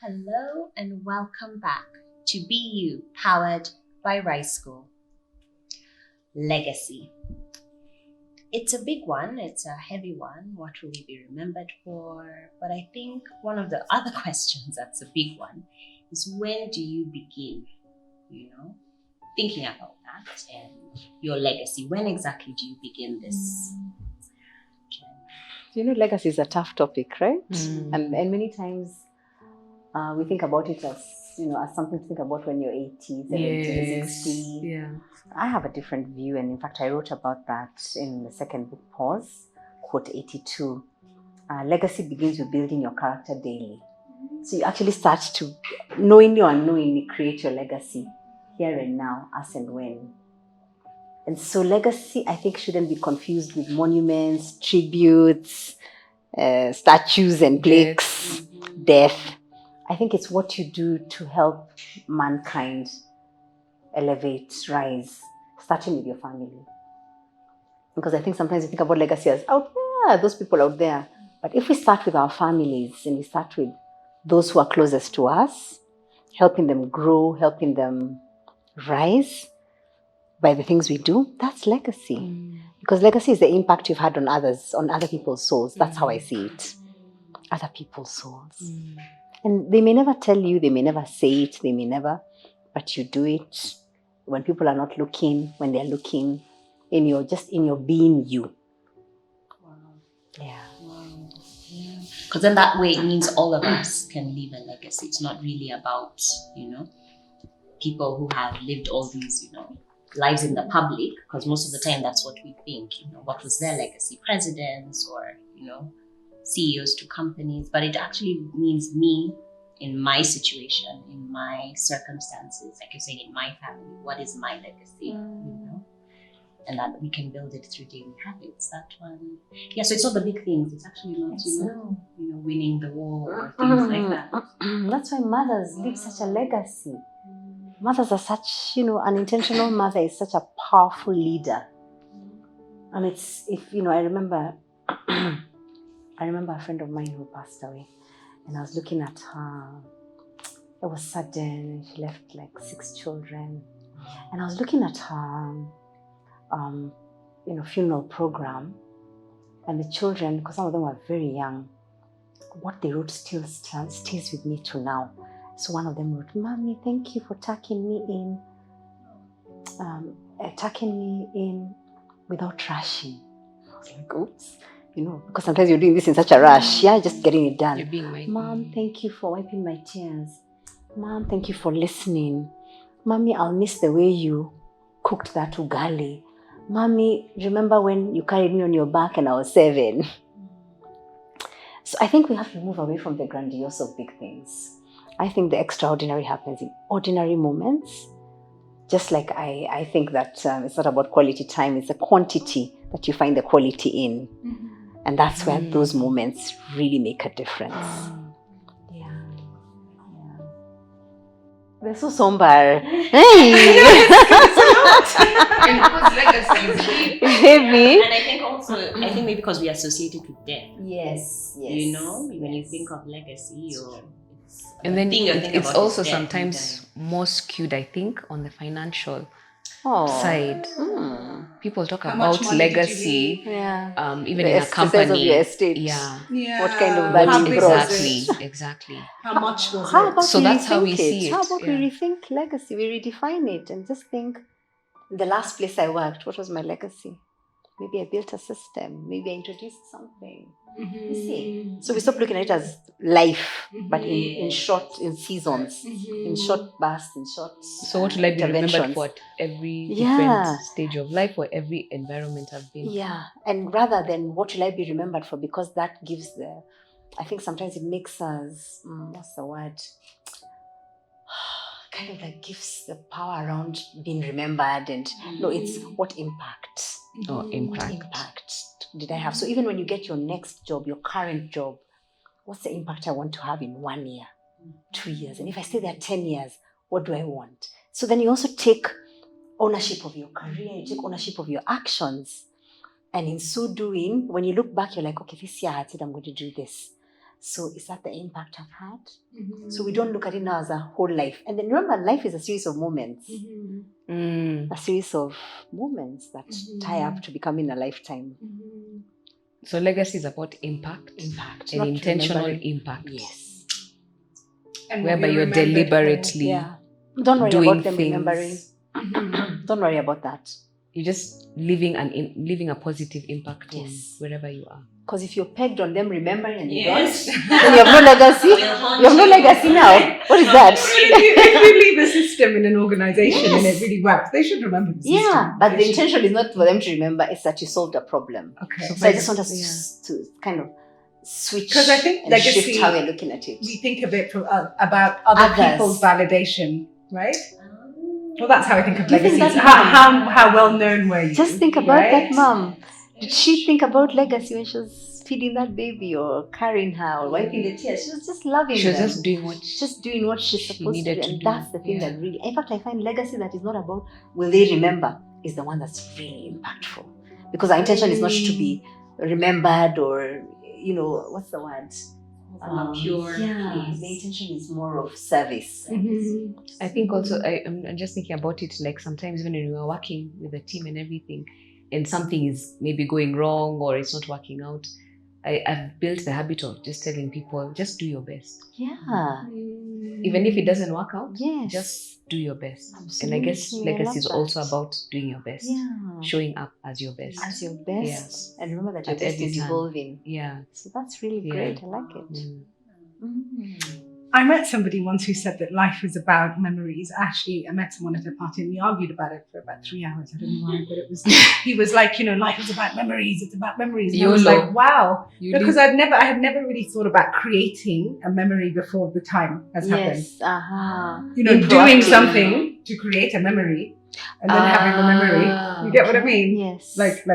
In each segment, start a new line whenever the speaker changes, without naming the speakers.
Hello and welcome back to BU, powered by Rice School. Legacy. It's a big one, it's a heavy one. What will we be remembered for? But I think one of the other questions that's a big one is, when do you begin, thinking about that and your legacy? When exactly do you begin this journey?
Legacy is a tough topic, right? And many times we think about it as something to think about when you're 80, 70, 60.
Yeah.
I have a different view, and in fact I wrote about that in the second book, Pause, quote 82. Legacy begins with building your character daily. So you actually start to knowingly or unknowingly create your legacy here and now, as and when. And so legacy, I think, shouldn't be confused with monuments, tributes, statues and plaques, death. I think it's what you do to help mankind elevate, rise, starting with your family. Because I think sometimes you think about legacy as out there, those people out there. But if we start with our families and we start with those who are closest to us, helping them grow, helping them rise by the things we do, that's legacy. Because legacy is the impact you've had on others, on other people's souls. That's how I see it. Other people's souls. And they may never tell you, they may never say it, they may never, but you do it when people are not looking, when they're looking, in your being you.
Wow.
Yeah.
Because then that way it means all of us can leave a legacy. It's not really about, people who have lived all these, lives in the public, because most of the time that's what we think, what was their legacy? Presidents or, CEOs to companies. But it actually means me in my situation, in my circumstances, like you're saying, in my family, what is my legacy, And that we can build it through daily habits. That one. Yeah, so it's not the big things. It's actually not, winning the war or things like that.
That's why mothers leave such a legacy. Mothers are such, an intentional mother is such a powerful leader. And I remember a friend of mine who passed away, and I was looking at her. It was sudden. She left like 6 children. And I was looking at her, funeral program, and the children, because some of them were very young, what they wrote still stays with me to now. So one of them wrote, "Mommy, thank you for tucking me in without rushing." I was like, oops, because sometimes you're doing this in such a rush, just getting it done.
You're being
Mom, thank you for wiping my tears. Mom, thank you for listening. Mommy, I'll miss the way you cooked that ugali. Mommy, remember when you carried me on your back and I was 7? So I think we have to move away from the grandiose of big things. I think the extraordinary happens in ordinary moments. Just like I think that it's not about quality time, it's the quantity that you find the quality in. And that's where those moments really make a difference. Yeah. They're so somber. Hey!
It's heavy. And I think also, maybe because we associate it with death.
Yes.
When you think of legacy,
and then it's also sometimes more skewed, I think, on the financial side. People talk about legacy, even in a company.
Of your estate.
Yeah.
What kind of value
Exactly.
How much was
it?
So that's how we see it.
How about we rethink legacy? We redefine it and just think, the last place I worked, what was my legacy? Maybe I built a system. Maybe I introduced something. You see? So we stop looking at it as life, but in seasons, in short bursts, in short.
So what will I be remembered for at every different stage of life or every environment I've been?
Yeah, and rather than what will I be remembered for, because that gives I think sometimes it makes us, what's the word? Kind of like gives the power around being remembered, and it's what impact. Impact did I have? So even when you get your next job, your current job, what's the impact I want to have in 1 year, 2 years? And if I stay there 10 years, what do I want? So then you also take ownership of your career, you take ownership of your actions. And in so doing, when you look back, you're like, okay, this year I said I'm going to do this. So is that the impact I've had? So we don't look at it now as a whole life. And then remember, life is a series of moments. A series of moments that tie up to becoming a lifetime.
So legacy is about impact. And intentional impact.
Yes.
And
whereby you're deliberately
Don't worry
doing
about them
things.
remembering. Don't worry about that.
You're just leaving a positive impact on
Yes.
wherever you are.
Because if you're pegged on them remembering and you don't,
Yes.
then you have no legacy. You have no legacy now. What is that?
If you leave a system in an organization and it really works, they should remember the system.
Yeah, but the intention is not for them to remember, it's that you solved a problem.
Okay.
So I just want us to kind of switch,
because I think
and
legacy,
shift how we're looking at it.
we think of it from about other
Others.
people's validation, right? Well, that's how I think of
Do you think
legacy.
that
How well known were you?
Just think about
right?
that mom. Did she think about legacy when she was feeding that baby or carrying her or wiping the tears? She was just loving
She was
them.
just doing what
Just doing what she's
she
supposed to
needed
do.
to
And
do.
that's the thing
Yeah.
that really, in fact, I find legacy that is not about will they remember is the one that's really impactful. Because our intention is not to be remembered or, what's the word?
Pure.
Yeah,
place.
the intention is more of service.
I think also I'm just thinking about it, like sometimes when you are working with a team and everything and something is maybe going wrong or it's not working out, I've built the habit of just telling people, just do your best.
Yeah.
Even if it doesn't work out,
Yes.
just do your best.
Absolutely.
And I guess
I
legacy
love
is
that.
also about doing your best.
Yeah.
Showing up as your best.
As your best. And remember that your
At
best
every
is
time.
evolving.
Yeah.
So that's really
Yeah.
great. I like it.
Mm.
I met somebody once who said that life is about memories. Actually, I met someone at a party and we argued about it for about 3 hours. I don't know why, but he was like, life is about memories. It's about memories. And I was
YOLO.
like, wow.
You
Because
live-
I had never really thought about creating a memory before the time has happened.
Yes. Uh-huh.
Doing
Proactive.
something to create a memory and then having a memory. You get what I mean?
Yes.
Like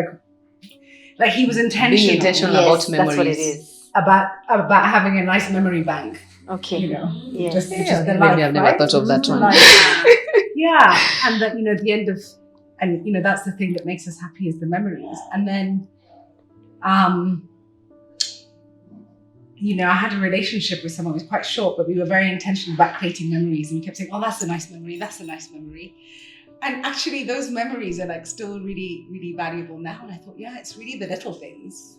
he was intentional,
Being intentional
Yes,
about
that's what it
memories.
is.
about having a nice memory bank.
Okay.
Just
Yes.
just the
Maybe
life,
I've never
right?
thought of that one.
Yeah, and that at the end of, and that's the thing that makes us happy is the memories. And then, I had a relationship with someone who was quite short, but we were very intentional about creating memories, and we kept saying, "Oh, that's a nice memory. That's a nice memory." And actually, those memories are like still really, really valuable now. And I thought, yeah, it's really the little things.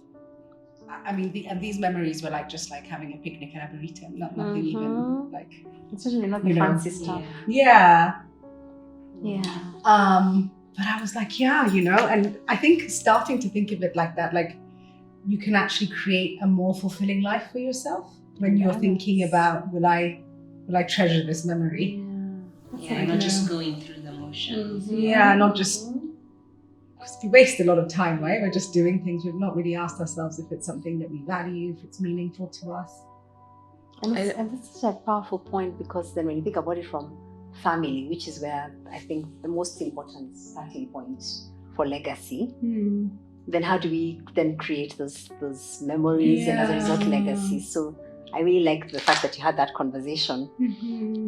I mean, and these memories were just like having a picnic and a burrito, nothing even like.
It's usually not the fancy stuff.
Yeah.
Yeah.
But I was like, yeah, and I think starting to think of it like that, like you can actually create a more fulfilling life for yourself when you're thinking about, will I treasure this memory?
Yeah, not just going through the motions.
Yeah, not just, because we waste a lot of time, right? We're just doing things. We've not really asked ourselves if it's something that we value, if it's meaningful to us.
And that's such a powerful point, because then when you think about it from family, which is where I think the most important starting point for legacy, then how do we then create those memories and as a result legacy? So I really like the fact that you had that conversation,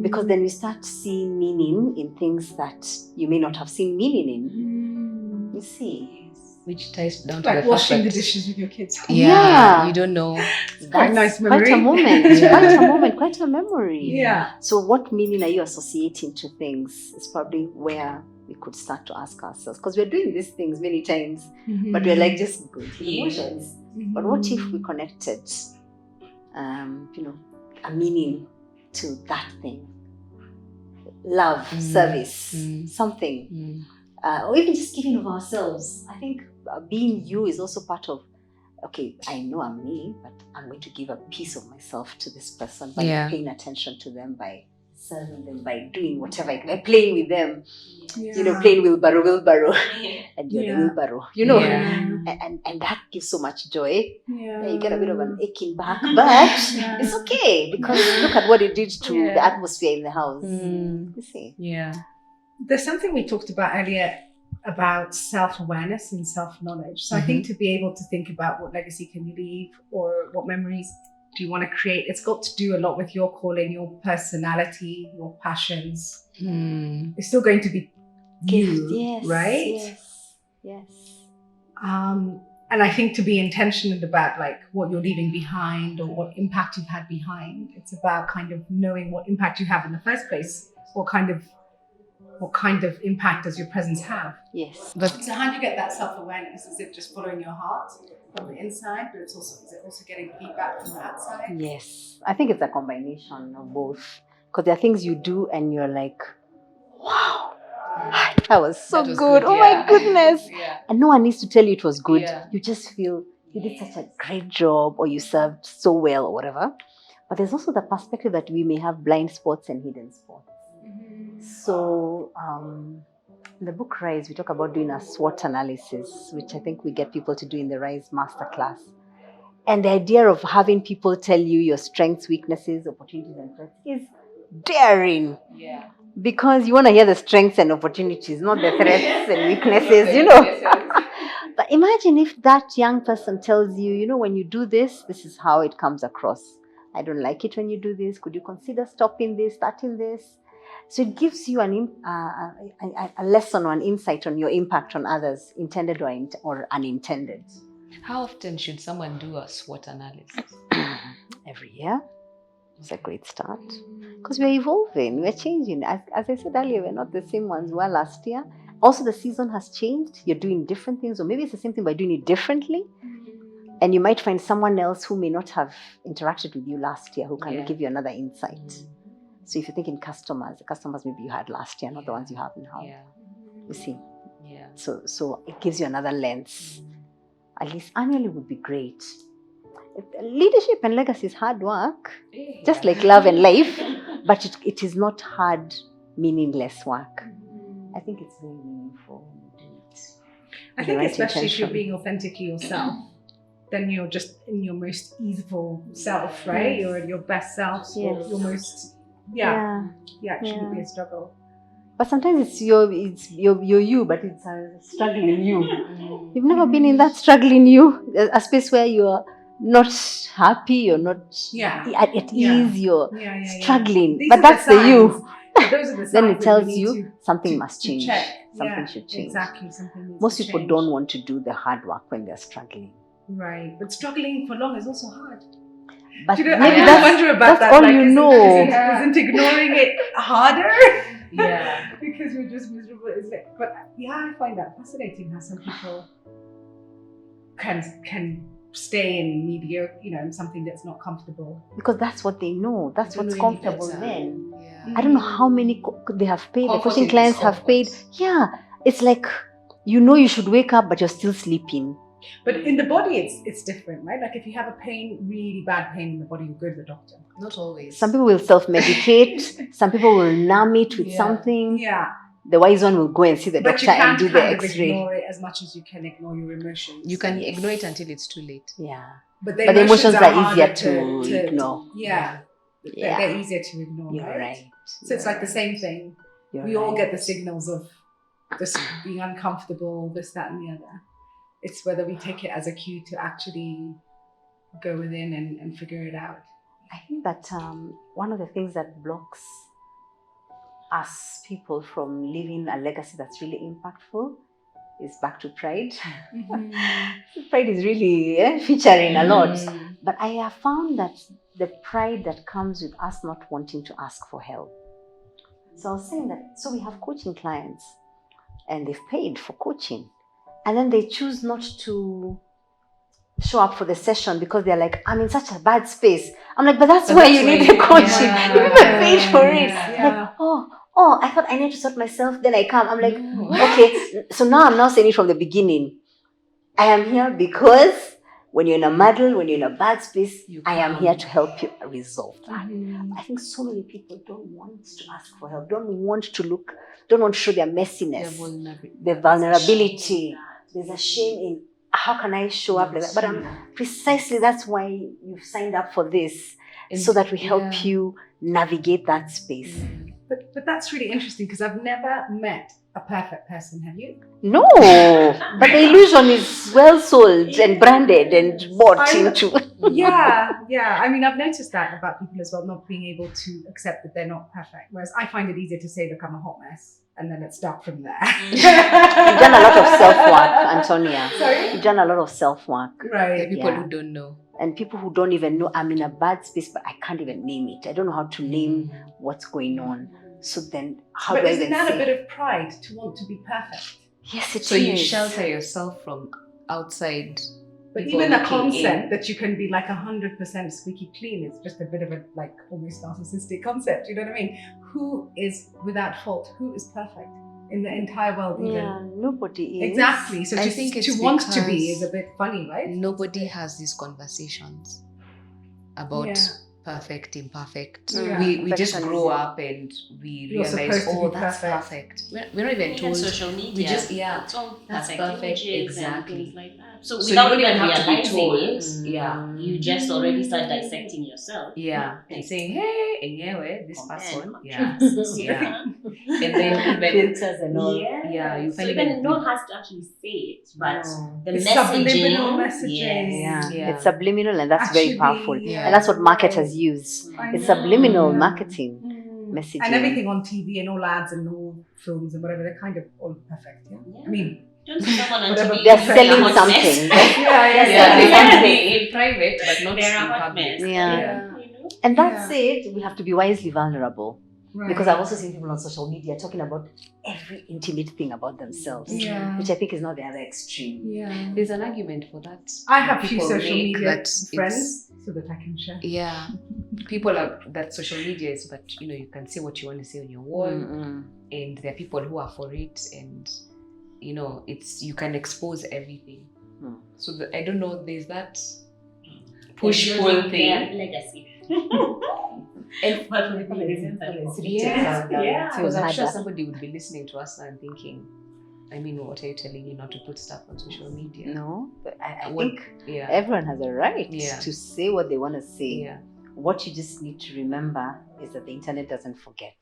because then we start seeing meaning in things that you may not have seen meaning in. You see?
Which ties down to
Like
the fact
washing
that
the dishes with your kids.
Yeah, you don't know.
Quite a nice memory.
Quite a moment, quite a moment, quite a memory.
Yeah.
So what meaning are you associating to things is probably where we could start to ask ourselves, because we're doing these things many times, but we're like just going through the motions. But what if we connected, a meaning to that thing? Love, service, something. Or even just giving of ourselves. I think being you is also part of, okay, I know I'm me, but I'm going to give a piece of myself to this person by paying attention to them, by serving them, by doing whatever, by playing with them. Playing wheelbarrow, and you're the wheelbarrow, and that gives so much joy. Yeah, you get a bit of an aching back, but it's okay, because look at what it did to the atmosphere in the house. You see?
Yeah.
There's something we talked about earlier about self-awareness and self-knowledge. So I think to be able to think about what legacy can you leave, or what memories do you want to create, it's got to do a lot with your calling, your personality, your passions. It's still going to be you, right?
Yes.
And I think to be intentional about like what you're leaving behind or what impact you've had behind, it's about kind of knowing what impact you have in the first place. What kind of impact does your presence have?
Yes.
So how do you get that self-awareness? Is it just following your heart from the inside, but is it also getting feedback from the outside?
Yes. I think it's a combination of both. Because there are things you do and you're like, wow, that was so good. Oh my goodness. And no one needs to tell you it was good. You just feel you did such a great job or you served so well or whatever. But there's also the perspective that we may have blind spots and hidden spots. So in the book Rise, we talk about doing a SWOT analysis, which I think we get people to do in the Rise Masterclass. And the idea of having people tell you your strengths, weaknesses, opportunities, and threats is daring. Yeah. Because you want to hear the strengths and opportunities, not the threats and weaknesses, you know. But imagine if that young person tells you, you know, when you do this, this is how it comes across. I don't like it when you do this. Could you consider stopping this, starting this? So it gives you a lesson or an insight on your impact on others, intended or unintended.
How often should someone do a SWOT analysis?
Every year. It's a great start. Because we're evolving, we're changing. As I said earlier, we're not the same ones we were last year. Also, the season has changed. You're doing different things, or maybe it's the same thing by doing it differently. And you might find someone else who may not have interacted with you last year who can give you another insight. So if you think in customers, the customers maybe you had last year, not the ones you have now. You see? Yeah. So it gives you another lens. At least annually would be great. Leadership and legacy is hard work, just like love and life, but it is not hard, meaningless work. I think it's very meaningful.
I think especially if you're being authentically yourself, then you're just in your most easeful self, right? You're in your best self, your most, it shouldn't be a struggle.
But sometimes it's you, but it's a struggling you. You've never been in that struggling you, a space where you're not happy, you're not at ease, you're struggling. But that's the you.
Those are the
Then it tells you something must change. Something should change.
Exactly, something needs
Most
to
people
change.
don't want to do the hard work when they're struggling.
Right, but struggling for long is also hard.
But
maybe
I
wonder about
that's
that.
all
like,
you know.
Isn't ignoring it harder?
Yeah.
Because you're just miserable. But I find that fascinating how some people can stay in mediocre, in something that's not comfortable.
Because that's what they know. That's what's comfortable then. Yeah. I don't know how many they have paid. The coaching clients have paid. Yeah. It's like, you should wake up, but you're still sleeping.
But in the body, it's different, right? Like if you have a really bad pain in the body, you go to the doctor.
Not always.
Some people will self-medicate. Some people will numb it with something.
Yeah.
The wise one will go and see the doctor and do the X-ray.
But you can't ignore it as much as you can ignore your emotions.
You can ignore it until it's too late.
Yeah.
But the emotions are easier to
ignore.
They're easier to ignore.
You're right.
So it's like the same thing. We all get the signals of just being uncomfortable, this, that, and the other. It's whether we take it as a cue to actually go within and figure it out.
I think that one of the things that blocks us people from living a legacy that's really impactful is back to pride. Pride is really featuring a lot. But I have found that the pride that comes with us not wanting to ask for help. So I was saying that, so we have coaching clients and they've paid for coaching. And then they choose not to show up for the session because they're like, I'm in such a bad space. I'm like, but that's where you need the coaching. You never paid for it. Like, oh, I thought I need to sort myself. Then I come. I'm like, okay. So now I'm saying it from the beginning. I am here because when you're in a muddle, when you're in a bad space, I am here to help you resolve that. I think so many people don't want to ask for help, don't want to show their messiness, their vulnerability. There's a shame in how can I show up like that? But precisely that's why you've signed up for this, so that we help you navigate that space.
But that's really interesting because I've never met a perfect person, have you?
No, but the illusion is well sold and branded and bought into.
Yeah. I mean, I've noticed that about people as well, not being able to accept that they're not perfect. Whereas I find it easier to say, look, I'm a hot mess, and then let's start from there.
You've done a lot of self-work, Antonia.
Sorry?
You've done a lot of self-work.
Right.
There are people
Yeah.
who don't know.
And people who don't even know, I'm in a bad space, but I can't even name it. I don't know how to name what's going on. So then, how
But
do I
isn't
even
that
say?
a bit of pride to want to be perfect?
Yes, it is.
So you shelter yourself from outside.
But
people
even the
looking
concept
in.
that you can be like 100% squeaky clean is just a bit of a like almost narcissistic concept. You know what I mean? Who is without fault? Who is perfect in the entire world? Even
Yeah, nobody is.
exactly. So
I
just
think
to
it's
want to be
because
is a bit funny, right?
Nobody has these conversations about
Yeah.
perfect, imperfect.
Yeah.
We just
Perfectionism.
grow up and we
You're
realize,
supposed to be
that's
perfect.
perfect. We're not even
Even
told.
social media.
We just
It's all
that's
perfect,
perfect,
images
exactly.
and things like that. So
So
without
you don't
even
have to be
realizing
told.
it,
Yeah.
you just already start dissecting yourself.
Yeah, and saying, hey, and yeah, well, this
Compare
person,
and
yeah,
contrast.
yeah, and then even
Filters and all.
yeah, you
So
find
even
even
no one has to actually say it, but
No.
the
It's
messaging,
subliminal messaging.
Yeah.
Yeah.
It's subliminal, and that's very
Actually,
powerful.
yeah,
And that's what marketers
right.
use.
I
It's
know.
subliminal
Yeah.
marketing,
Mm.
messaging.
And everything on TV and all ads and all films and whatever, they're kind of all perfect. Yeah.
Yeah.
I mean,
don't see someone on
Whatever.
TV.
They're
doing a
selling
hot
something.
mess.
yeah, they
Yeah.
can be in private, but not
They're a
in
hot
public.
mess.
Yeah.
You know?
And that's it. We have to be wisely vulnerable.
right.
Because I've also seen people on social media talking about every intimate thing about themselves,
Yeah.
which I think is not the other extreme.
Yeah.
There's an argument for that.
I have few
People
social
make
media
that
friends so that I can share.
Yeah, people are that social media is so that you can say what you want to say on your wall,
Mm-mm.
and there are people who are for it, and it's you can expose everything. So I don't know. There's that push pull thing.
Yeah, legacy.
And
Yeah.
because I'm sure somebody would be listening to us and thinking, I mean, what are you telling you not to put stuff on social media?
No, but I
What-
think
Yeah.
everyone has a right
Yeah.
to say what they want to say.
Yeah.
What you just need to remember is that the internet doesn't forget.